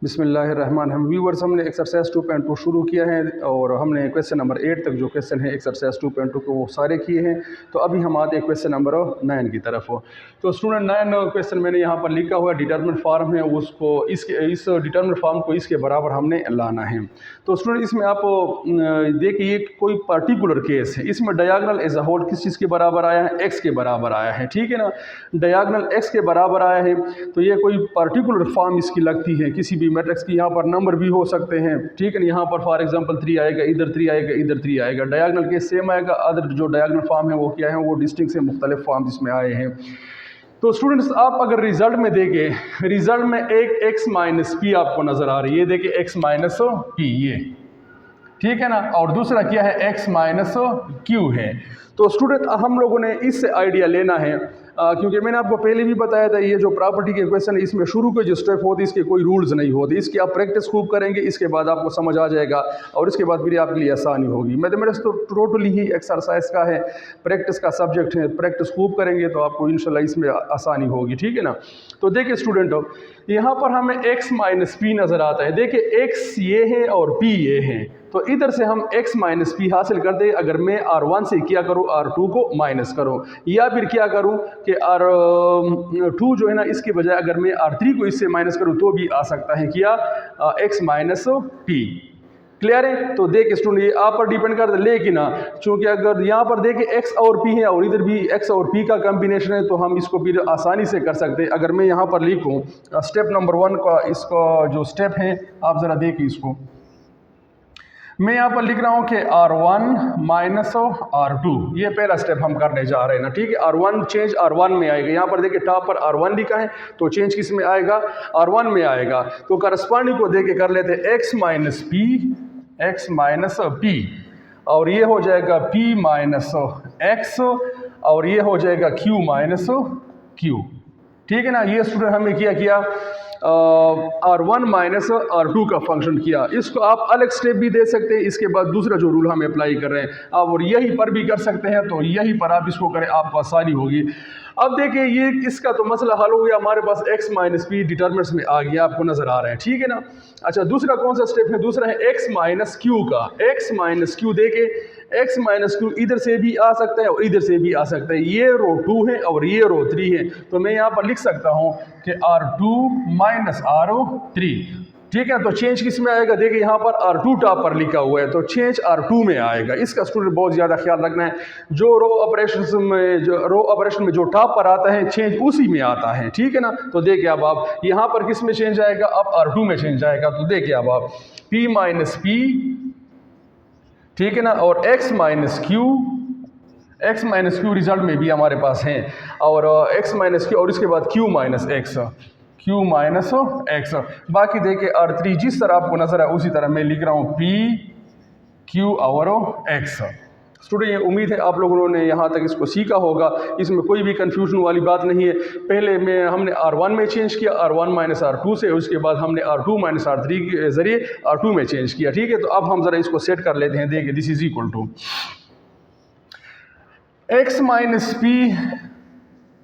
बिस्मिल्लाहिर्रहमानिर्रहीम। व्यूवर्स, हमने एक्सरसाइज 2.2 शुरू किया है और हमने क्वेश्चन नंबर 8 तक जो क्वेश्चन है एक्सरसाइज 2.2 को वो सारे किए हैं। तो अभी हम आते हैं क्वेश्चन नंबर 9 की तरफ। तो स्टूडेंट 9 क्वेश्चन मैंने यहाँ पर लिखा हुआ डिटरमिनेंट फार्म है, उसको इस डिटरमिनेंट फार्म को इसके बराबर हमने लाना है। तो स्टूडेंट इसमें आप देखिए कोई पर्टिकुलर केस है, इसमें डायगोनल एज अ होल किस चीज़ के बराबर आया है, एक्स के बराबर आया है। ठीक है ना, डायगोनल एक्स के बराबर आया है तो ये कोई पर्टिकुलर फॉर्म इसकी लगती है किसी भी मैट्रिक्स की। यहाँ पर नंबर भी हो सकते हैं, ठीक है ना। यहाँ पर फॉर एग्जांपल 3 आएगा, इधर 3 आएगा, इधर 3 आएगा। डायगोनल के सेम आएगा, अदर जो डायगोनल फॉर्म है वो क्या है, वो डिस्टिंक्ट से मुख्तलिफ फॉर्म इसमें आए हैं। तो स्टूडेंट्स आप अगर रिजल्ट में देखें, रिजल्ट में एक x माइनस पी आपको नजर आ रही है, ये देखिए x माइनस पी, ये ठीक है ना। और दूसरा क्या है, x माइनस क्यू है। तो स्टूडेंट हम लोगों ने इससे आइडिया लेना है क्योंकि मैंने आपको पहले भी बताया था, ये जो प्रॉपर्टी के क्वेश्चन है इसमें शुरू के जो स्टेप होते हैं इसके कोई रूल्स नहीं होते। इसकी आप प्रैक्टिस खूब करेंगे, इसके बाद आपको समझ आ जाएगा और इसके बाद फिर आपके लिए आसानी होगी। मैथमेटिक्स तो टोटली ही एक्सरसाइज का है, प्रैक्टिस का सब्जेक्ट है। प्रैक्टिस खूब करेंगे तो आपको इंशाल्लाह इसमें आसानी होगी, ठीक है ना। तो देखिए स्टूडेंट, यहाँ पर हमें x माइनस पी नज़र आता है। देखिए x ये है और p ये है, तो इधर से हम x माइनस पी हासिल करते हैं। अगर मैं R1 से क्या करूँ, R2 को माइनस करूँ, या फिर क्या करूँ कि R2 जो है ना इसके बजाय अगर मैं R3 को इससे माइनस करूँ तो भी आ सकता है क्या, x माइनस पी। क्लियर है। तो देखिए स्टूडेंट ये आप पर डिपेंड करता है, लेकिन चूंकि अगर यहाँ पर देखिए x और p है और इधर भी x और p का कॉम्बिनेशन है तो हम इसको फिर आसानी से कर सकते हैं। अगर मैं यहाँ पर लिखूँ स्टेप नंबर 1 का, इसका जो स्टेप है आप ज़रा देखिए इसको। मैं यहाँ पर लिख रहा हूँ कि R1 माइनस R2, ये पहला स्टेप हम करने जा रहे हैं ना, ठीक है। R1 चेंज R1 में आएगा। यहाँ पर देखिए टॉप पर R1 लिखा है तो चेंज किस में आएगा, R1 में आएगा। तो करस्पॉन्डिंग को देके कर लेते हैं x माइनस पी, और ये हो जाएगा p माइनस एक्स, और ये हो जाएगा q माइनस क्यू, ठीक है ना। ये स्टूडेंट हमें किया R1 माइनस R2 का फंक्शन किया। इसको आप अलग स्टेप भी दे सकते हैं, इसके बाद दूसरा जो रूल हम अप्लाई कर रहे हैं आप और यहीं पर भी कर सकते हैं। तो यहीं पर आप इसको करें, आपको आसानी होगी। अब देखिए ये इसका तो मसला हल हो गया, हमारे पास x माइनस पी डिटरमिनेंट्स में आ गया, आपको नजर आ रहा है, ठीक है ना। अच्छा, दूसरा कौन सा स्टेप है, दूसरा है x माइनस क्यू का। x माइनस क्यू देखे, x माइनस क्यू इधर से भी आ सकता है और इधर से भी आ सकता है। ये रो 2 है और ये रो 3 है, तो मैं यहाँ पर लिख सकता हूँ कि R2 माइनस R3, ठीक है। तो चेंज किस में आएगा, देखिए यहाँ पर R2 टॉप पर लिखा हुआ है तो चेंज R2 में आएगा। इसका स्टूडेंट बहुत ज़्यादा ख्याल रखना है, जो रो ऑपरेशन में जो टॉप पर आता है चेंज उसी में आता है, ठीक है ना। तो देखिए अब आप यहाँ पर किस में चेंज आएगा, अब R2 में चेंज आएगा। तो देखिए अब आप P माइनस पी, ठीक है ना, और x माइनस क्यू रिजल्ट में भी हमारे पास है, और x माइनस क्यू और इसके बाद q माइनस एक्स। बाकी देखिए R3 जिस तरह आपको नजर है उसी तरह मैं लिख रहा हूँ p q और x। स्टूडेंट ये उम्मीद है आप लोगों ने यहाँ तक इसको सीखा होगा, इसमें कोई भी कंफ्यूजन वाली बात नहीं है। पहले में हमने R1 में चेंज किया, R1 माइनस R2 से, उसके बाद हमने R2 माइनस R3 के जरिए R2 में चेंज किया, ठीक है। तो अब हम ज़रा इसको सेट कर लेते हैं। देखिए this is equal to x minus p,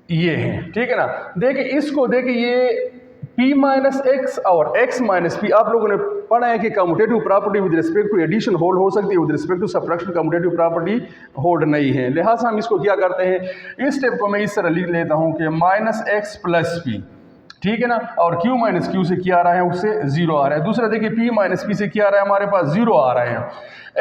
ये है, ठीक है ना। देखिए इसको देखिए ये p माइनस एक्स और x माइनस पी, आप लोगों ने पढ़ा है कि commutative property with respect to addition hold हो सकती है, with respect to subtraction commutative property hold नहीं है। लिहाजा हम इसको क्या करते हैं, इस स्टेप को मैं इस तरह लिख लेता हूं कि माइनस एक्स प्लस पी, ठीक है ना, और q माइनस क्यू से क्या आ रहा है, उससे 0 आ रहा है। दूसरा देखिए p माइनस पी से क्या आ रहा है, हमारे पास 0 आ रहा है।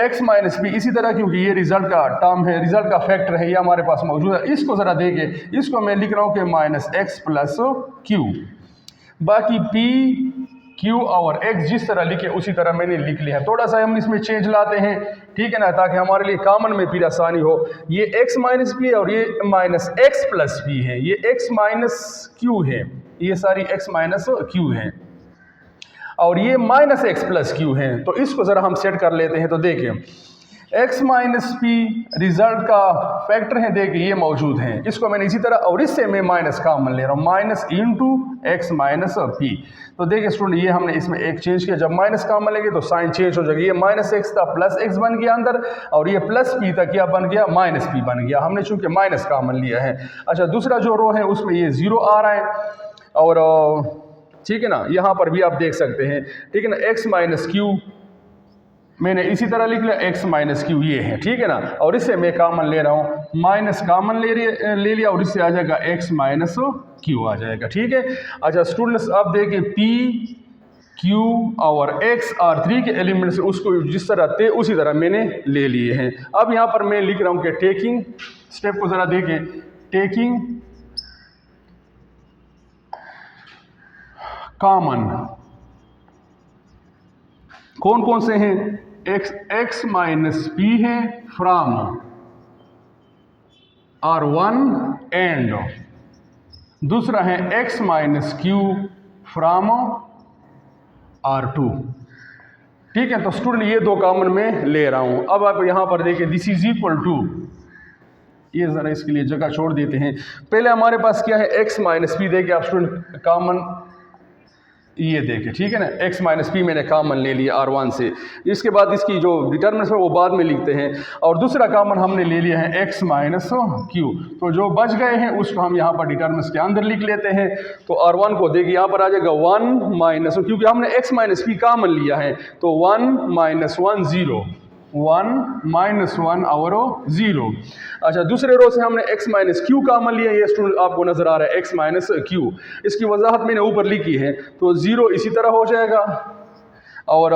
x माइनस पी इसी तरह, क्योंकि ये रिजल्ट का टर्म है, रिजल्ट का फैक्टर है, ये हमारे पास मौजूद है। इसको ज़रा देखिए, इसको मैं लिख रहा हूँ कि माइनस एक्स प्लस क्यू, बाकी p q और x जिस तरह लिखे उसी तरह मैंने लिख लिया है। थोड़ा सा हम इसमें चेंज लाते हैं, ठीक है ना, ताकि हमारे लिए कॉमन में फिर आसानी हो। ये x माइनस पी और ये माइनस एक्स प्लस पी है, ये x माइनस क्यू है, ये सारी x माइनस क्यू है, और ये माइनस एक्स प्लस क्यू है। तो इसको ज़रा हम सेट कर लेते हैं। तो देखिए x माइनस पी रिजल्ट का फैक्टर है, देखिए ये मौजूद है, इसको मैंने इसी तरह, और इससे मैं माइनस कॉमन ले रहा हूँ, minus into x minus P. तो देखिए स्टूडेंट ये हमने इसमें एक चेंज किया, जब माइनस कॉमन लेंगे तो साइन चेंज हो जाएगा। ये माइनस एक्स था प्लस एक्स बन गया अंदर, और ये प्लस पी था क्या बन गया, माइनस पी बन गया, हमने चूंकि माइनस कॉमन लिया है। अच्छा, दूसरा जो रो है उसमें ये 0 आ रहा है, और ठीक है ना, यहाँ पर भी आप देख सकते हैं, ठीक है ना, x माइनस क्यू मैंने इसी तरह लिख लिया, x माइनस क्यू ये है, ठीक है ना, और इससे मैं कामन ले रहा हूँ, माइनस कामन ले लिया और इससे आ जाएगा x माइनस क्यू आ जाएगा, ठीक है। अच्छा स्टूडेंट्स आप देखिए p q और x R3 के एलिमेंट्स उसको जिस तरह थे उसी तरह मैंने ले लिए हैं। अब यहाँ पर मैं लिख रहा हूँ कि टेकिंग, स्टेप को ज़रा देखें, टेकिंग कॉमन, कौन कौन से हैं, x माइनस पी है फ्रॉम R1 एंड दूसरा है x minus Q from R2, ठीक है। तो स्टूडेंट ये दो कॉमन में ले रहा हूं। अब आप यहां पर देखिए दिस इज इक्वल टू, ये ज़रा इसके लिए जगह छोड़ देते हैं। पहले हमारे पास क्या है, x माइनस पी देखिए आप स्टूडेंट कॉमन, ये देखिए ठीक है ना, x माइनस पी मैंने कॉमन ले लिया R1 से, इसके बाद इसकी जो डिटर्मिनेंट्स है वो बाद में लिखते हैं, और दूसरा कॉमन हमने ले लिया है x माइनस क्यू, तो जो बच गए हैं उसको हम यहाँ पर डिटर्मिनेंट्स के अंदर लिख लेते हैं। तो R1 को देखिए यहाँ पर आ जाएगा 1 माइनस, क्योंकि हमने x माइनस पी कॉमन लिया है तो 1 माइनस 1 0, 1 माइनस 1 और 0। अच्छा दूसरे रो से हमने x माइनस क्यू कॉमन लिया, ये स्टूडेंट आपको नजर आ रहा है x माइनस क्यू, इसकी वजाहत मैंने ऊपर लिखी है, तो 0 इसी तरह हो जाएगा और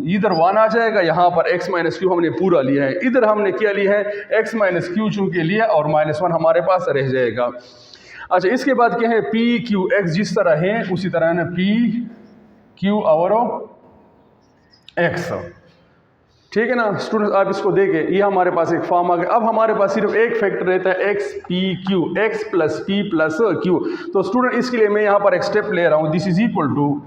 इधर 1 आ जाएगा, यहाँ पर x माइनस क्यू हमने पूरा लिया है, इधर हमने क्या लिया है x माइनस क्यू चूँकि लिया और माइनस 1 हमारे पास रह जाएगा। अच्छा इसके बाद क्या है पी क्यू एक्स जिस तरह है उसी तरह ना पी क्यू और एक्स, ठीक है ना स्टूडेंट्स। आप इसको देखें, ये हमारे पास एक फॉर्म आ गया। अब हमारे पास सिर्फ एक फैक्टर रहता है x P Q, x plus P plus Q. तो स्टूडेंट इसके लिए मैं यहाँ पर एक स्टेप ले रहा हूँ, this is equal to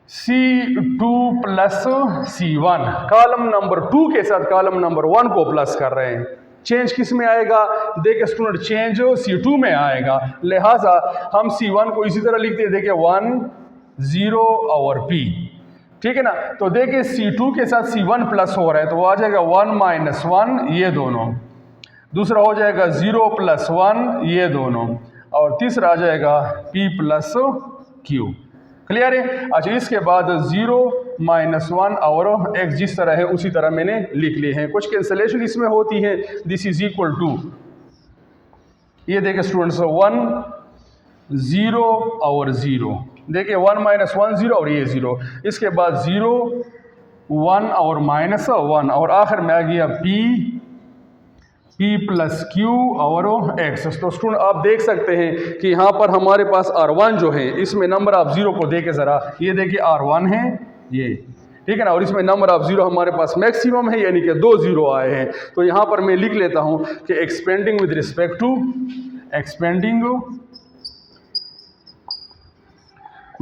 C2 plus C1, column number 2 के साथ कॉलम नंबर 1 को प्लस कर रहे हैं। चेंज किस में आएगा, देखिए स्टूडेंट चेंज C2 में आएगा, लिहाजा हम C1 को इसी तरह लिखते हैं, देखिए 1 0 और P, ठीक है ना। तो देखिए C2 के साथ C1 प्लस हो रहा है तो वो आ जाएगा 1 माइनस 1 ये दोनों, दूसरा हो जाएगा 0 प्लस 1 ये दोनों, और तीसरा आ जाएगा P प्लस Q। क्लियर है। अच्छा इसके बाद 0 माइनस 1 और x जिस तरह है उसी तरह मैंने लिख लिए हैं। कुछ कैंसलेशन इसमें होती है, दिस इज इक्वल टू, ये देखिए स्टूडेंट्स 1 0 और 0, देखिए 1 माइनस 1 0 और ये 0, इसके बाद 0 1 और माइनस 1 और आखिर में आ गया P प्लस Q और X। तो स्टूडेंट आप देख सकते हैं कि यहाँ पर हमारे पास R1 जो है इसमें नंबर ऑफ 0 को देखे ज़रा, ये देखिए R1 है ये, ठीक है ना, और इसमें नंबर ऑफ 0 हमारे पास मैक्सिमम है यानी कि 2 0 आए हैं। तो यहाँ पर मैं लिख लेता हूँ कि expanding with respect to, expanding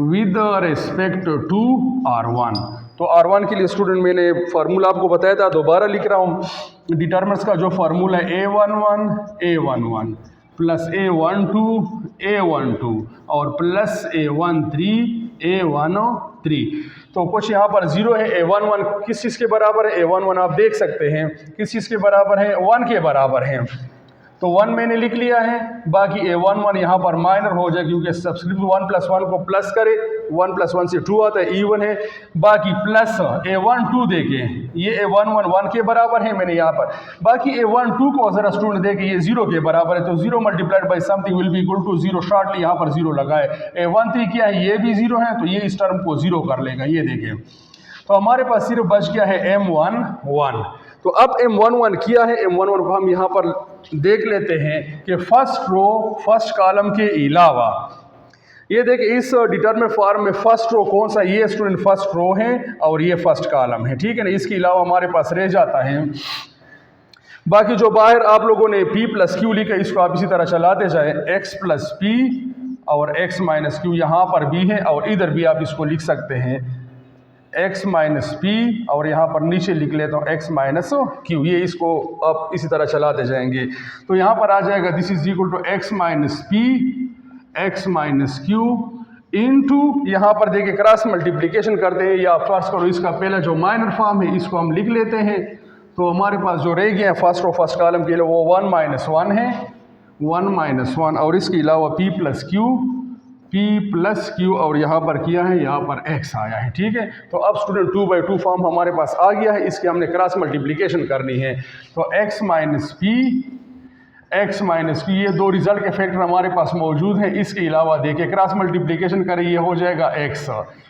with respect to R1। तो R1 के लिए स्टूडेंट मैंने फार्मूला आपको बताया था, दोबारा लिख रहा हूँ। डिटर्मिनेंट्स का जो फार्मूला है A11 प्लस A12 और प्लस A13 तो कुछ यहाँ पर 0 है। A11 किस चीज़ के बराबर है, A11 आप देख सकते हैं किस चीज़ के बराबर है, 1 के बराबर है, तो 1 मैंने लिख लिया है। बाकी A11 यहाँ पर माइनर हो जाए क्योंकि सब्सक्रिप्ट 1 प्लस 1 को प्लस करे, 1 प्लस 1 से 2 आता है, इवन है। बाकी प्लस A12 देखें, ये A11 1 के बराबर है मैंने यहाँ पर, बाकी A12 को ज़रा स्टूडेंट देखें ये 0 के बराबर है, तो 0 multiplied by something will be equal to 0, shortly यहाँ पर 0 लगाए। A13 क्या है, ये भी 0 है तो ये इस टर्म को 0 कर लेगा, ये देखें। तो हमारे पास सिर्फ बच गया है M11। तो अब M11 किया है, M11 को हम यहाँ पर देख लेते हैं कि फर्स्ट रो फर्स्ट कॉलम के अलावा, ये देखिए इस डिटरमिनेंट फॉर्म में फर्स्ट रो कौन सा, ये स्टूडेंट फर्स्ट रो है और ये फर्स्ट कॉलम है, ठीक है ना। इसके अलावा हमारे पास रह जाता है बाकी जो बाहर आप लोगों ने P प्लस Q लिखा, इसको आप इसी तरह चलाते जाए, X प्लस P और X माइनस Q यहाँ पर भी है और इधर भी आप इसको लिख सकते हैं x माइनस पी और यहाँ पर नीचे लिख लेता हूँ x माइनस क्यू, ये इसको आप इसी तरह चलाते जाएंगे। तो यहाँ पर आ जाएगा this is equal to x minus p x minus q into, यहाँ पर देखिए क्रॉस मल्टीप्लिकेशन करते हैं या फर्स्ट करो, इसका पहला जो माइनर फॉर्म है इसको हम लिख लेते हैं। तो हमारे पास जो रह गया है फर्स्ट रो फर्स्ट कॉलम के लिए वो 1 माइनस 1 है, 1 माइनस 1 और इसके अलावा p plus Q P plus Q और यहाँ पर किया है, यहाँ पर X आया है, ठीक है। तो अब स्टूडेंट 2/2 फॉर्म हमारे पास आ गया है, इसकी हमने क्रॉस मल्टीप्लिकेशन करनी है। तो X माइनस P ये दो रिजल्ट के फैक्टर हमारे पास मौजूद हैं। इसके अलावा देखिए क्रॉस मल्टीप्लिकेशन करें, ये हो जाएगा X,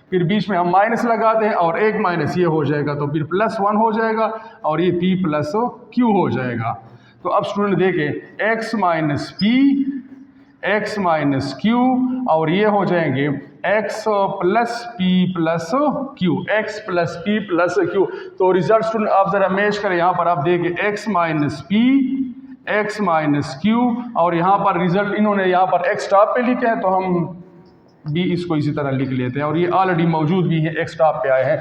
फिर बीच में हम माइनस लगाते हैं और एक माइनस ये हो जाएगा, तो फिर +1 हो जाएगा और ये P प्लस Q हो जाएगा। तो अब स्टूडेंट देखें X माइनस Q और ये हो जाएंगे X plus P plus Q, X plus P plus Q। तो रिजल्ट स्टूडेंट आप ज़रा मैच करें, यहाँ पर आप देखिए X माइनस Q और यहाँ पर रिजल्ट इन्होंने यहाँ पर X टॉप पे लिखे हैं, तो हम भी इसको इसी तरह लिख लेते हैं और ये ऑलरेडी मौजूद भी है, X टॉप पे आए हैं।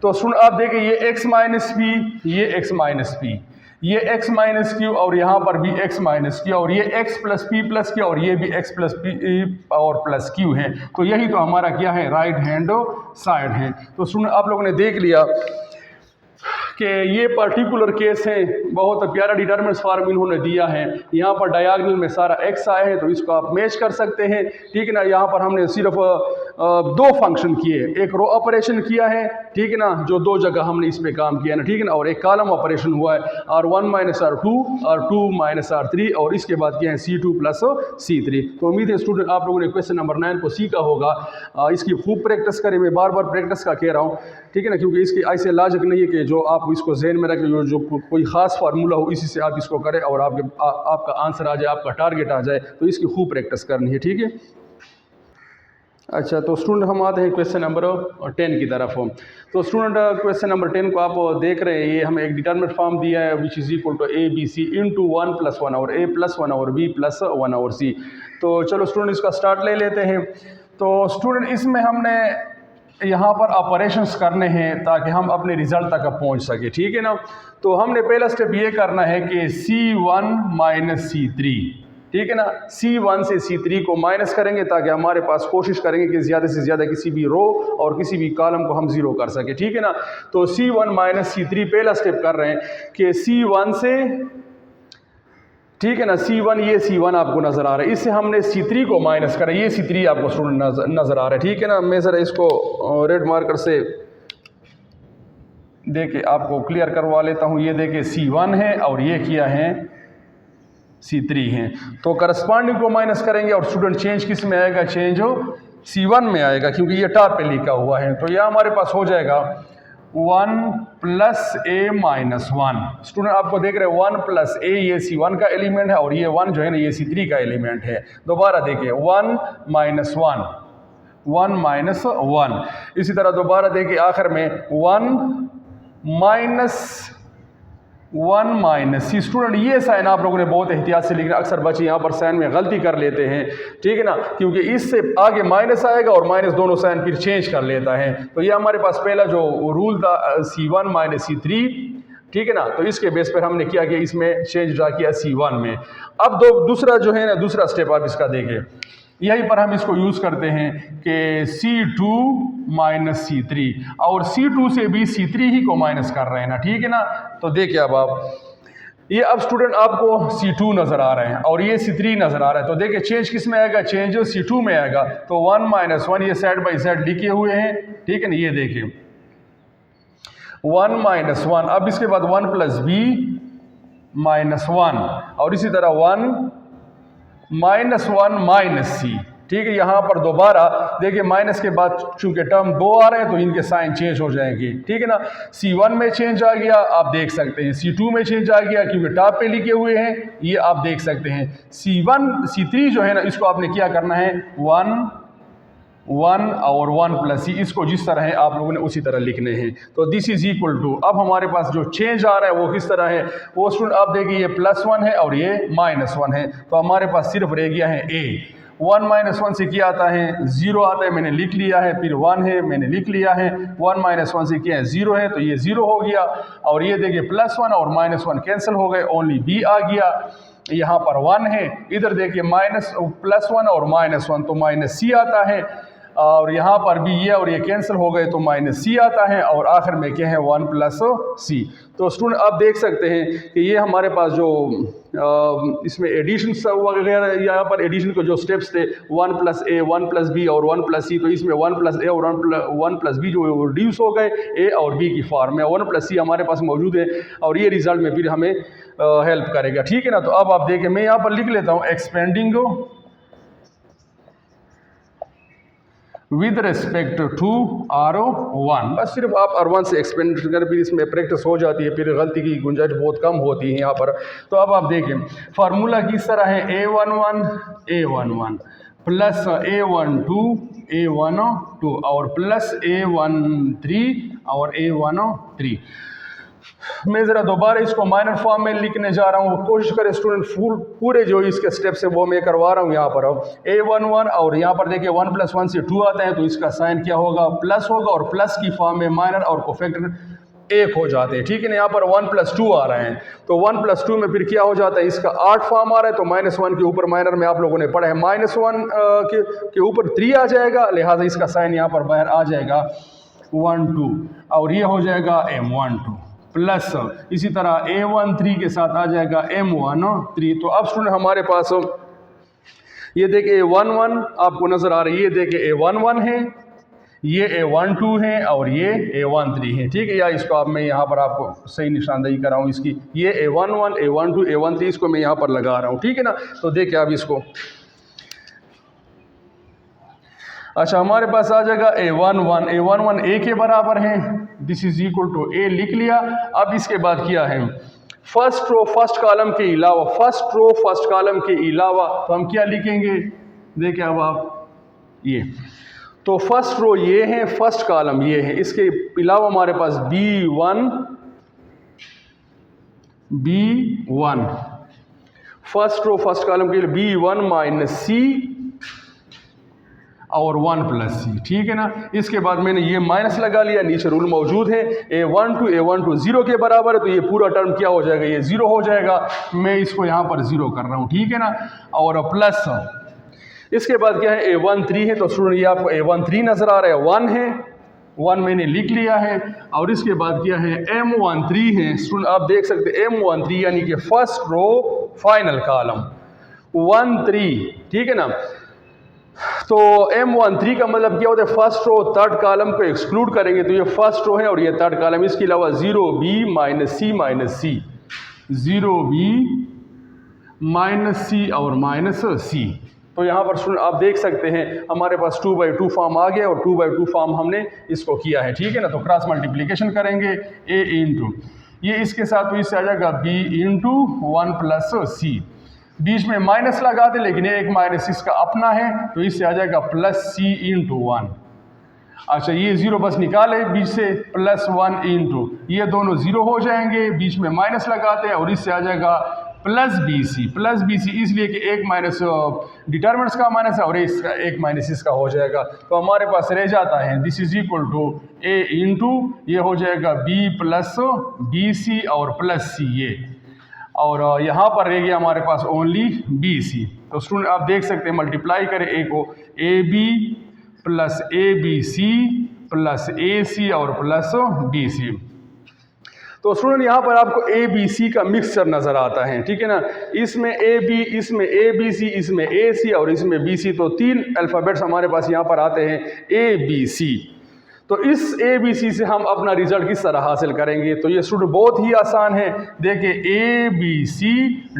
तो स्टूडेंट आप देखिए ये X माइनस P, ये X माइनस P, ये X माइनस Q और यहाँ पर भी X माइनस Q और ये X plus P plus Q और ये भी X प्लस P और प्लस Q है। तो यही तो हमारा क्या है, राइट हैंड साइड है। तो स्टूडेंट आप लोगों ने देख लिया कि ये पर्टिकुलर केस है, बहुत प्यारा डिटरमिनेंट फॉर्म इन्होंने दिया है। यहाँ पर डायगोनल में सारा X आया है, तो इसको आप मैच कर सकते हैं, ठीक है ना। यहाँ पर हमने सिर्फ दो फंक्शन किए, एक रो ऑपरेशन किया है, ठीक है ना, जो दो जगह हमने इस पे काम किया ना, ठीक है ना, और एक कॉलम ऑपरेशन हुआ है R1 minus R2 R2 minus R3 और इसके बाद किया है C2 प्लस C3। तो उम्मीद है स्टूडेंट आप लोगों ने क्वेश्चन नंबर 9 को सीखा होगा। इसकी खूब प्रैक्टिस करें, मैं बार बार प्रैक्टिस का कह रहा हूँ, ठीक है ना, क्योंकि इसकी ऐसे लॉजिक नहीं है कि जो आप इसको जहन में रखें, जो कोई ख़ास फार्मूला हो इसी से आप इसको करें और आपका आंसर आ जाए, आपका टारगेट आ जाए। तो इसकी खूब प्रैक्टिस करनी है, ठीक है। अच्छा, तो स्टूडेंट हम आते हैं क्वेश्चन नंबर 10 की तरफ। तो स्टूडेंट क्वेश्चन नंबर 10 को आप देख रहे हैं, ये हमें एक डिटरमिनेंट फॉर्म दिया है which is equal to ABC into 1 + 1 और A + 1 और B + 1 और C। तो चलो स्टूडेंट इसका स्टार्ट ले लेते हैं। तो स्टूडेंट इसमें हमने यहाँ पर ऑपरेशंस करने हैं ताकि हम अपने रिजल्ट तक पहुँच सके, ठीक है ना। तो हमने पहला स्टेप ये करना है कि C1 माइनस C3, ठीक है ना, C1 से C3 को माइनस करेंगे ताकि हमारे पास कोशिश करेंगे कि ज़्यादा से ज़्यादा किसी भी रो और किसी भी कॉलम को हम ज़ीरो कर सके, ठीक है ना। तो C1 माइनस C3 पहला स्टेप कर रहे हैं कि C1 से, ठीक है ना, C1 ये C1 आपको नज़र आ रहा है, इससे हमने C3 को माइनस करा, ये C3 आपको स्टूडेंट नज़र आ रहा है, ठीक है ना। मैं ज़रा इसको रेड मार्कर से देखे आपको क्लियर करवा लेता हूँ। ये देखिए C1 है और ये किया है C3 है, तो करस्पॉन्डिंग को माइनस करेंगे और स्टूडेंट चेंज किस में आएगा, चेंज C1 में आएगा क्योंकि ये टॉप पे लिखा हुआ है। तो यह हमारे पास हो जाएगा 1 + A - 1। स्टूडेंट आपको देख रहे हैं 1 + A ये C1 का एलिमेंट है और ये 1 जो है ना ये C3 का एलिमेंट है। दोबारा देखिए 1 - 1 इसी तरह दोबारा देखिए आखिर में 1 - C। स्टूडेंट ये साइन आप लोगों ने बहुत एहतियात से लिखना, अक्सर बच्चे यहाँ पर साइन में गलती कर लेते हैं, ठीक है ना, क्योंकि इससे आगे माइनस आएगा और माइनस दोनों साइन फिर चेंज कर लेता है। तो ये हमारे पास पहला जो रूल था C1 - C3, ठीक है ना, तो इसके बेस पर हमने किया कि इसमें चेंज ड्रा किया C1 में। अब दूसरा जो है ना, दूसरा स्टेप आप इसका देखें, यहीं पर हम इसको यूज़ करते हैं कि C2 - C3 और C2 से भी C3 ही को माइनस कर रहे हैं ना, ठीक है ना। तो देखिए अब आप ये अब स्टूडेंट आपको C2 नज़र आ रहे हैं और ये C3 नज़र आ रहा है, तो देखिए चेंज किस में आएगा, चेंज C2 में आएगा। तो 1 - 1 ये साइड बाई साइड लिखे हुए हैं, ठीक है ना। ये देखिए 1 - 1, अब इसके बाद 1 + B - 1 और इसी तरह 1 - C, ठीक है। यहाँ पर दोबारा देखिए माइनस के बाद चूंकि टर्म 2 आ रहे हैं तो इनके साइन चेंज हो जाएंगे, ठीक है ना। C1 में चेंज आ गया, आप देख सकते हैं, C2 में चेंज आ गया क्योंकि टॉप पे लिखे हुए हैं, ये आप देख सकते हैं। C3 जो है ना इसको आपने क्या करना है 1 और 1 + C, इसको जिस तरह है आप लोगों ने उसी तरह लिखने हैं। तो दिस इज इक्वल टू, अब हमारे पास जो चेंज आ रहा है वो किस तरह है, वो स्टूडेंट आप देखिए ये +1 है और ये -1 है, तो हमारे पास सिर्फ रह गया है A। 1 - 1 से क्या आता है, 0 आता है, मैंने लिख लिया है, फिर 1 है, मैंने लिख लिया है, 1 - 1 से क्या है 0 है, तो ये 0 हो गया और ये देखिए +1 और -1 कैंसिल हो गए, ओनली B आ गया। यहाँ पर 1 है, इधर देखिए +1 और -1 तो -C आता है। और यहाँ पर भी ये और ये कैंसिल हो गए तो माइनस सी आता है और आखिर में क्या है 1 प्लस सी। तो स्टूडेंट आप देख सकते हैं कि ये हमारे पास जो इसमें एडिशन वगैरह यहाँ पर एडिशन के जो स्टेप्स थे 1 प्लस ए 1 प्लस बी और 1 प्लस सी, तो इसमें 1 प्लस ए और 1 प्लस बी जो रिड्यूस हो गए ए और बी की फॉर्म में, 1 प्लस सी हमारे पास मौजूद है और ये रिजल्ट में फिर हमें हेल्प करेगा। ठीक है ना। तो अब आप देखें, मैं यहाँ पर लिख लेता हूँ expanding with respect to R1। बस सिर्फ आप R1 से एक्सपेंड कर, फिर इसमें प्रैक्टिस हो जाती है, फिर गलती की गुंजाइश बहुत कम होती है यहाँ पर। तो अब आप देखें फार्मूला किस तरह है, A11 प्लस A12 और प्लस A13 और A13। मैं ज़रा दोबारा इसको माइनर फॉर्म में लिखने जा रहा हूँ, कोशिश करें स्टूडेंट पूरे जो इसके स्टेप्स है वो मैं करवा रहा हूँ यहाँ पर। A11 और यहाँ पर देखिए 1 + 1 से 2 आता है तो इसका साइन क्या होगा, प्लस होगा और प्लस की फॉर्म में माइनर और कोफैक्टर 1 हो जाते हैं। ठीक है ना। यहाँ पर 1 + 2 आ रहे हैं तो 1 + 2 में फिर क्या हो जाता है, इसका 8 फॉर्म आ रहा है तो -1 के ऊपर माइनर में आप लोगों ने पढ़ा है -1 के ऊपर 3 आ जाएगा, लिहाजा इसका साइन यहाँ पर बाहर आ जाएगा 1 2 और ये हो जाएगा M12 प्लस इसी तरह A13 के साथ आ जाएगा M13। तो अब स्टूडेंट हमारे पास ये देखिए A11 आपको नजर आ रही है, ये देखिए A11 है, ये A12 है और ये A13 है। ठीक है, या इसको आप मैं यहाँ पर आपको सही निशानदेही कर रहा हूँ इसकी, ये A11 A12 A13 इसको मैं यहाँ पर लगा रहा हूँ। ठीक है ना। तो देखिए आप इसको, अच्छा हमारे पास आ जाएगा A11 A के बराबर है, this is equal to A लिख लिया। अब इसके बाद क्या है, फर्स्ट रो फर्स्ट कॉलम के अलावा, फर्स्ट रो फर्स्ट कॉलम के अलावा तो हम क्या लिखेंगे, देखिए अब आप ये, तो फर्स्ट रो ये है, फर्स्ट कॉलम ये है, इसके अलावा हमारे पास B1 first row first column के लिए B1 माइनस C और 1 + C। ठीक है ना। इसके बाद मैंने ये माइनस लगा लिया, नीचे रूल मौजूद है A12 0 के बराबर है तो ये पूरा टर्म क्या हो जाएगा, ये 0 हो जाएगा। मैं इसको यहाँ पर 0 कर रहा हूँ। ठीक है ना। और प्लस इसके बाद क्या है A13 है तो स्टूडेंट ये आपको A13 नजर आ रहा है, 1 है, 1 मैंने लिख लिया है। और इसके बाद क्या है M13 है स्टूडेंट, आप देख सकते हैं M13 यानी कि फर्स्ट रो फाइनल कॉलम 13। ठीक है ना। तो M13 का मतलब क्या होता है, फर्स्ट रो थर्ड कॉलम को एक्सक्लूड करेंगे तो ये फर्स्ट रो है और ये थर्ड कॉलम, इसके अलावा 0B - C 0B -C और -C। तो यहाँ पर स्टूडेंट आप देख सकते हैं हमारे पास 2/2 फॉर्म आ गया और 2/2 फॉर्म हमने इसको किया है। ठीक है ना। तो क्रॉस मल्टीप्लिकेशन करेंगे A इंटू ये इसके साथ, तो इससे आ जाएगा B इंटू 1 + C, बीच में माइनस लगा दे लेकिन एक माइनस इसका अपना है तो इससे आ जाएगा +C इंटू 1। अच्छा ये 0 बस निकाले बीच से, +1 इंटू ये दोनों 0 हो जाएंगे, बीच में माइनस लगाते हैं और इससे आ जाएगा +BC इसलिए कि एक माइनस डिटरमिनेंट्स का माइनस है और इसका एक माइनस इसका हो जाएगा। तो हमारे पास रह जाता है this is equal to A into ये हो जाएगा B + BC और +C ये, और यहाँ पर रह गया हमारे पास ओनली BC। तो स्टूडेंट आप देख सकते हैं मल्टीप्लाई करें A को AB + ABC + AC और +BC। तो स्टूडेंट यहाँ पर आपको ABC का मिक्सचर नज़र आता है। ठीक है ना। इसमें AB, इसमें ABC, इसमें AC और इसमें BC, तो 3 अल्फ़ाबेट्स हमारे पास यहाँ पर आते हैं ABC। तो इस ABC से हम अपना रिजल्ट किस तरह हासिल करेंगे, तो ये स्टूडेंट बहुत ही आसान है। देखिए ABC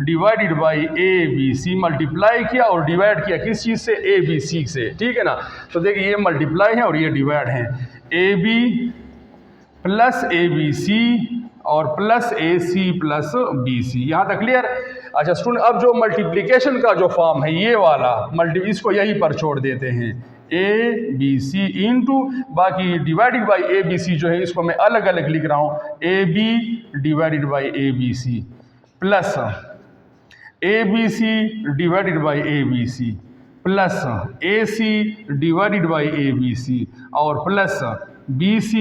divided by ABC, multiply किया और डिवाइड किया किस चीज़ से, ABC से। ठीक है ना। तो देखिए ये मल्टीप्लाई है और ये डिवाइड है, AB + ABC और +AC + BC, यहाँ तक क्लियर। अच्छा स्टूडेंट अब जो मल्टीप्लिकेशन का जो फॉर्म है ये वाला इसको यहीं पर छोड़ देते हैं, ABC इंटू बाकी डिवाइडेड बाई ABC जो है इसको मैं अलग अलग लिख रहा हूँ, AB divided by ABC plus ABC divided by ABC plus AC divided by ABC और plus BC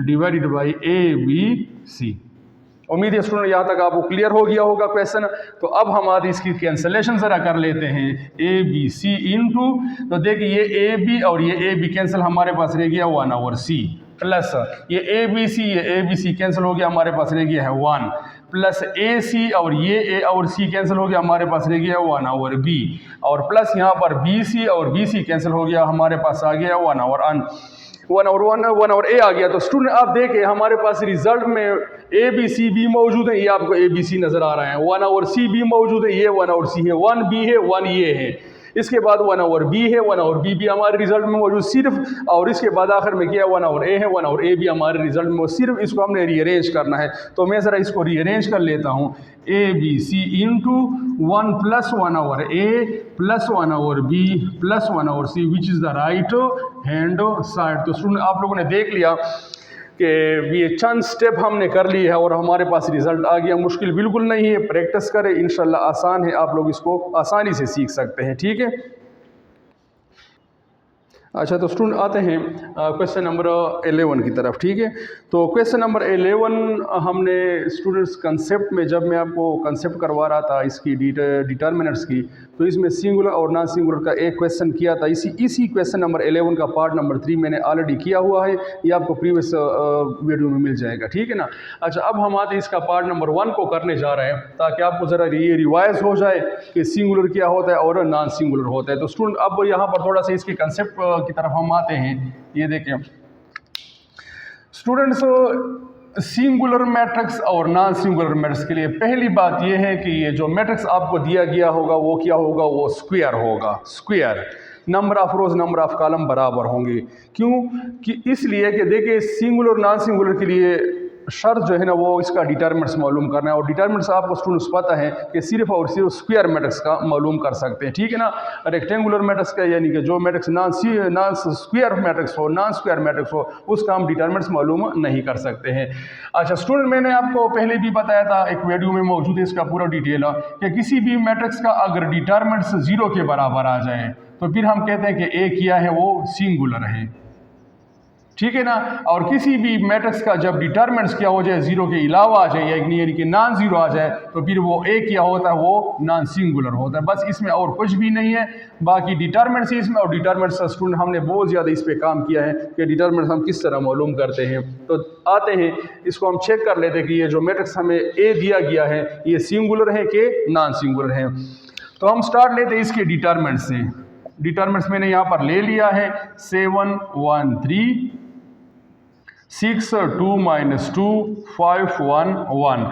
divided by ABC। उम्मीद है स्टूडेंट यहाँ तक आपको क्लियर हो गया होगा क्वेश्चन। तो अब हम आते इसकी कैंसलेशन ज़रा कर लेते हैं, ए बी सी इंटू, तो देखिए ये ए बी और ये ए बी कैंसिल हमारे पास रह गया 1/c, प्लस ये ए बी सी कैंसिल हो गया, हमारे पास रह गया है 1, प्लस ए सी और ये ए और सी कैंसिल हो गया, हमारे पास रह गया 1/b, और प्लस यहाँ पर बी सी और बी सी कैंसिल हो गया, हमारे पास आ गया 1/1 आ गया। तो स्टूडेंट आप देखें हमारे पास रिजल्ट में ए बी सी बी मौजूद है, ये आपको ए बी सी नज़र आ रहा है, 1/c भी मौजूद है, ये 1/c है, 1b है, 1 ये है, इसके बाद 1/b है, 1/b भी हमारे रिजल्ट में मौजूद सिर्फ, और इसके बाद आखिर में क्या 1/a है, 1/a भी हमारे रिजल्ट में सिर्फ, इसको हमने रीअरेंज करना है। तो मैं ज़रा इसको रीअरेंज कर लेता हूँ, A B C into 1 + 1/a plus 1/b plus 1/c which is the right hand side. तो स्टूडेंट आप लोगों ने देख लिया कि ये चंद स्टेप हमने कर लिए है और हमारे पास रिज़ल्ट आ गया। मुश्किल बिल्कुल नहीं है, प्रैक्टिस करें, इंशाल्लाह आसान है, आप लोग इसको आसानी से सीख सकते हैं। ठीक है, अच्छा तो स्टूडेंट आते हैं क्वेश्चन नंबर 11 की तरफ। ठीक है, तो क्वेश्चन नंबर 11 हमने स्टूडेंट्स कंसेप्ट में, जब मैं आपको कंसेप्ट करवा रहा था इसकी डिटर्मिनेंट्स की, तो इसमें सिंगुलर और नॉन सिंगुलर का एक क्वेश्चन किया था। इसी क्वेश्चन नंबर 11 का पार्ट नंबर 3 मैंने ऑलरेडी किया हुआ है, ये आपको प्रीवियस वीडियो में मिल जाएगा। ठीक है ना। अच्छा अब हम आते इसका पार्ट नंबर 1 को करने जा रहे हैं, ताकि आपको ज़रा ये रिवाइज हो जाए कि सिंगुलर क्या होता है और नॉन सिंगुलर होता है। तो स्टूडेंट अब यहाँ पर थोड़ा सा इसके कंसेप्ट की तरफ हम आते हैं। ये देखिए स्टूडेंट्स, सिंगुलर मैट्रिक्स और नॉन सिंगुलर मैट्रिक्स के लिए पहली बात यह है कि ये जो मैट्रिक्स आपको दिया गया होगा वो क्या होगा, वो स्क्वायर होगा। Square, number of rose number of column बराबर होंगे। क्यों कि इसलिए कि देखिए सिंगुलर नॉन सिंगुलर के लिए शर्त जो है ना वो इसका डिटर्मिनेंट्स मालूम करना है, और डिटर्मिनेंट्स आपको स्टूडेंट्स पता है कि सिर्फ और सिर्फ स्क्वायर मैट्रिक्स का मालूम कर सकते हैं। ठीक है ना। रेक्टेंगुलर मैट्रिक्स का यानी कि जो मैट्रिक्स नॉन स्क्वायर मैट्रिक्स हो, नॉन स्क्वायर मैट्रिक्स हो, उसका हम डिटर्मिनेंट्स मालूम नहीं कर सकते हैं। अच्छा स्टूडेंट, मैंने आपको पहले भी बताया था, एक वीडियो में मौजूद है इसका पूरा डिटेल, कि किसी भी मैट्रिक्स का अगर डिटर्मिनेंट्स 0 के बराबर आ जाए तो फिर हम कहते हैं कि ए किया है वो सिंगुलर है। ठीक है ना। और किसी भी मैट्रिक्स का जब डिटर्मिनेंट्स क्या हो जाए 0 के अलावा आ जाए, यानी कि नॉन जीरो आ जाए, तो फिर वो ए क्या होता है, वो नॉन सिंगुलर होता है। बस इसमें और कुछ भी नहीं है, बाकी डिटर्मिनेंट्स इसमें, और डिटर्मिनेंट्स स्टूडेंट हमने बहुत ज़्यादा इस पर काम किया है कि डिटर्मिनेंट्स हम किस तरह मालूम करते हैं। तो आते हैं इसको हम चेक कर लेते हैं कि ये जो मैट्रिक्स हमें ए दिया गया है ये सिंगुलर है कि नॉन सिंगुलर है। तो हम स्टार्ट लेते हैं इसके डिटर्मिनेंट्स से। डिटर्मिनेंट्स मैंने यहाँ पर ले लिया है 7 1 3 6 2 - 2 5 1 1।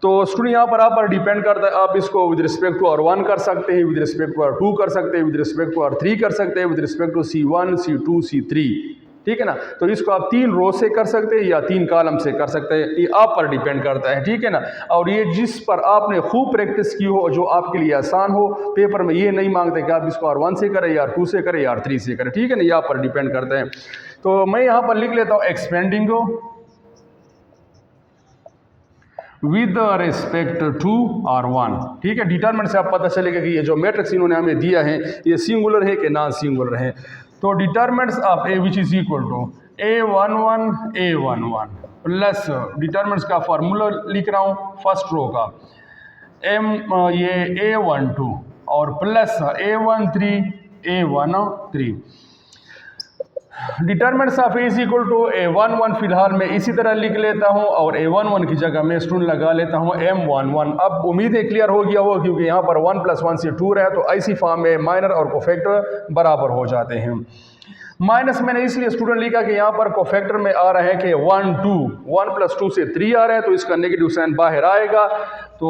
तो स्टूडेंट यहाँ पर डिपेंड करता है, आप इसको विद रिस्पेक्ट टू R1 कर सकते हैं, विद रिस्पेक्ट टू R2 कर सकते हैं, विद रिस्पेक्ट टू R3 कर सकते हैं, with respect to C1 C2 C3। ठीक है ना। तो इसको आप 3 रो से कर सकते हैं या 3 कॉलम से कर सकते हैं, ये आप पर डिपेंड करता है। ठीक है ना। और ये जिस पर आपने खूब प्रैक्टिस की हो, जो आपके लिए आसान हो, पेपर में ये नहीं मांगते कि आप इसको R1 से करें या R2 से करें या R3 से करें। ठीक है ना, ये आप पर डिपेंड करता है। तो मैं यहाँ पर लिख लेता हूँ expanding with respect to R1। ठीक है, डिटरमिनेंट से आप पता चलेगा कि ये जो मैट्रिक्स इन्होंने हमें दिया है ये सिंगुलर है कि नॉन सिंगुलर है। तो determinants of A which is equal to A11 A11 plus determinants का फार्मूला लिख रहा हूँ फर्स्ट रो का ये A12 और plus A13 A13। Determinants of A is equal to A11 फिलहाल मैं इसी तरह लिख लेता हूं, और A11 की जगह मैं स्टूडेंट लगा लेता हूं M11। अब उम्मीद है क्लियर हो गया हो, क्योंकि यहाँ पर 1 + 1 से 2 रहा है, तो ऐसी फॉर्म में माइनर और कोफैक्टर बराबर हो जाते हैं। माइनस मैंने इसलिए स्टूडेंट लिखा कि यहाँ पर कोफैक्टर में आ रहा है कि 1 2 1 + 2 से 3 आ रहा है, तो इसका नेगेटिव साइन बाहर आएगा, तो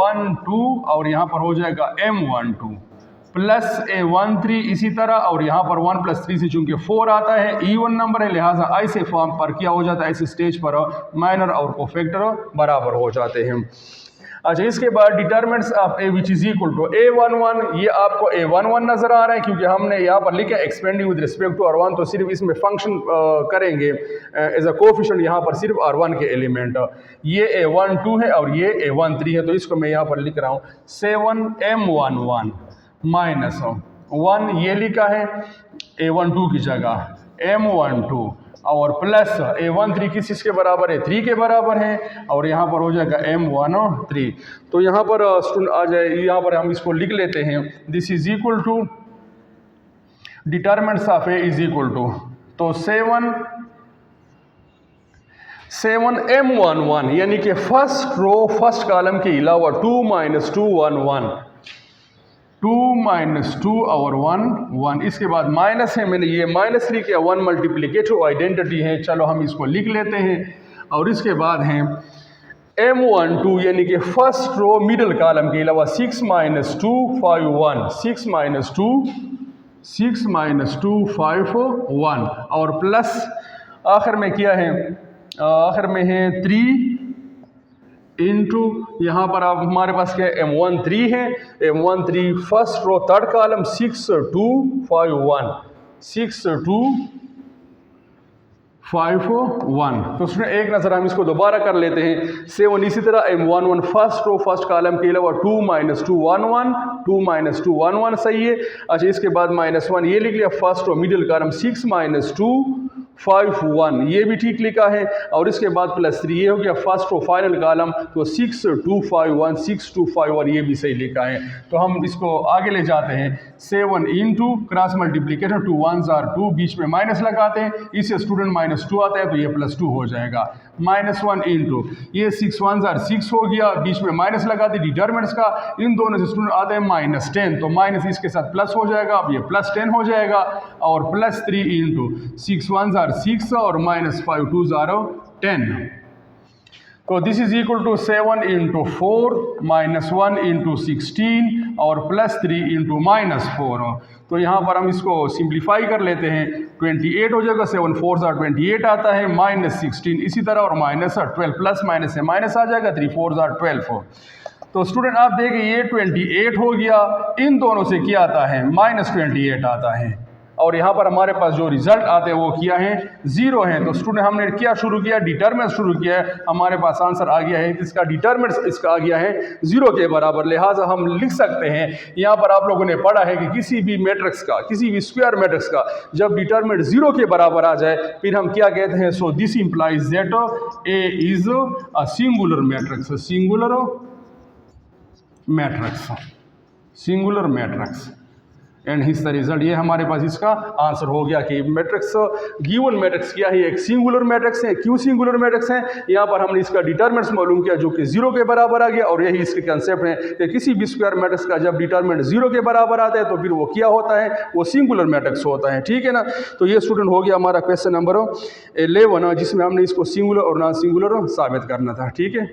1 2 और यहाँ पर हो जाएगा M12 प्लस A13 इसी तरह, और यहाँ पर 1 + 3 से चूंकि 4 आता है, इवन नंबर है, लिहाजा ऐसे फॉर्म पर क्या हो जाता है, ऐसे स्टेज पर माइनर और कोफैक्टर बराबर हो जाते हैं। अच्छा इसके बाद determinants of A which is equal to A11, ये आपको A11 नजर आ रहा है क्योंकि हमने यहाँ पर लिखा expanding with respect to R1, तो सिर्फ इसमें फंक्शन करेंगे एज अ कोफिशिएंट, यहाँ पर सिर्फ R1 के एलिमेंट, ये A12 है और ये A13 है, तो इसको मैं यहाँ पर लिख रहा हूँ 7 M11 माइनस 1, ये लिखा है A12 की जगह M12, और प्लस A13 किस चीज़ के बराबर है, 3 के बराबर है, और यहाँ पर हो जाएगा M13। तो यहाँ पर स्टूडेंट आ जाए, यहाँ पर हम इसको लिख लेते हैं, this is equal to determinants of A is equal to, तो 7M11 यानी कि फर्स्ट रो फर्स्ट कॉलम के अलावा 2 - 2 1 1, 2 - 2 और 1 1, इसके बाद माइनस है, मैंने ये माइनस लिख किया, 1 मल्टीप्लिकेटिव आइडेंटिटी है, चलो हम इसको लिख लेते हैं। और इसके बाद है M12 यानी कि फर्स्ट रो मिडिल कॉलम के अलावा 6 - 2 5 1, 6 - 2 5 1, और प्लस आखिर में क्या है, आखिर में है 3 इंटू, यहाँ पर आप हमारे पास क्या है, M13 है, M13 first row third column 6 2 5 1, 6 2 5 1। तो उसमें एक नज़र हम इसको दोबारा कर लेते हैं। 7 इसी तरह M11 first row first column के अलावा 2 - 2 1 1, 2 - 2 1 1 सही है। अच्छा, इसके बाद -1 ये लिख लिया, फर्स्ट रो मिडिल कॉलम 6 - 2 5 1, ये भी ठीक लिखा है, और इसके बाद +3 ये हो गया फर्स्ट रो फाइनल कॉलम, तो 6 2 5 1, 6 2 5 1 ये भी सही लिखा है। तो हम इसको आगे ले जाते हैं, 7 into cross multiplication 2 1s are 2, बीच में माइनस लगाते हैं, इससे स्टूडेंट -2 आता है, तो ये +2 हो जाएगा। -1 इंटू ये 6 1s are 6 हो गया, बीच में माइनस लगाते डिटरमिनेंट्स का, इन दोनों से स्टूडेंट आते हैं -10, तो माइनस इसके साथ प्लस हो जाएगा, अब ये +10 हो जाएगा, और +3 इंटू 6 1s are 6 और -5 2s are 10, तो this is equal to 7 into 4 -1 into 16 और +3 इंटू -4। तो यहाँ पर हम इसको सिंप्लीफाई कर लेते हैं, 28 हो जाएगा, 7 4s are 28 आता है, -16 इसी तरह, और -12 प्लस माइनस से माइनस आ जाएगा, 3 4s are 12। तो स्टूडेंट आप देखें ये 28 हो गया, इन दोनों से क्या आता है, -28 आता है, और यहाँ पर हमारे पास जो रिजल्ट आते हैं वो क्या है, 0 है। तो स्टूडेंट हमने क्या शुरू किया, डिटरमिनेंट शुरू किया है, हमारे पास आंसर आ गया है, इसका डिटरमिनेंट इसका आ गया है 0 के बराबर, लिहाजा हम लिख सकते हैं, यहाँ पर आप लोगों ने पढ़ा है कि किसी भी मैट्रिक्स का, किसी भी स्क्वायर मैट्रिक्स का जब डिटरमिनेंट 0 के बराबर आ जाए, फिर हम क्या कहते हैं, so this implies that A is a singular matrix, singular matrix, singular matrix, and his the result. ये हमारे पास इसका आंसर हो गया कि मैट्रिक्स, गिवन मैट्रिक्स क्या है, एक सिंगुलर मैट्रिक्स है। क्यों सिंगुलर मैट्रिक्स है, यहाँ पर हमने इसका डिटरमिनेंट्स मालूम किया जो कि 0 के बराबर आ गया, और यही इसके कंसेप्ट है कि किसी भी स्क्वायर मैट्रिक्स का जब डिटरमिनेंट 0 के बराबर आता है तो फिर वो क्या होता है, वो सिंगुलर मैट्रिक्स होता है, ठीक है ना। तो ये स्टूडेंट हो गया हमारा क्वेश्चन नंबर 11, जिसमें हमने इसको सिंगुलर और नॉन सिंगुलर साबित करना था, ठीक है।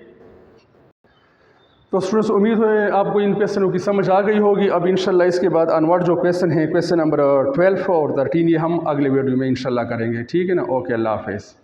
तो स्टूडेंट्स उम्मीद है आपको इन क्वेश्चनों की समझ आ गई होगी। अब इंशाल्लाह इसके बाद अनवर्ड जो क्वेश्चन है, क्वेश्चन नंबर 12 और 13, ये हम अगले वीडियो में इंशाल्लाह करेंगे, ठीक है ना। ओके, अल्लाह हाफ़िज़।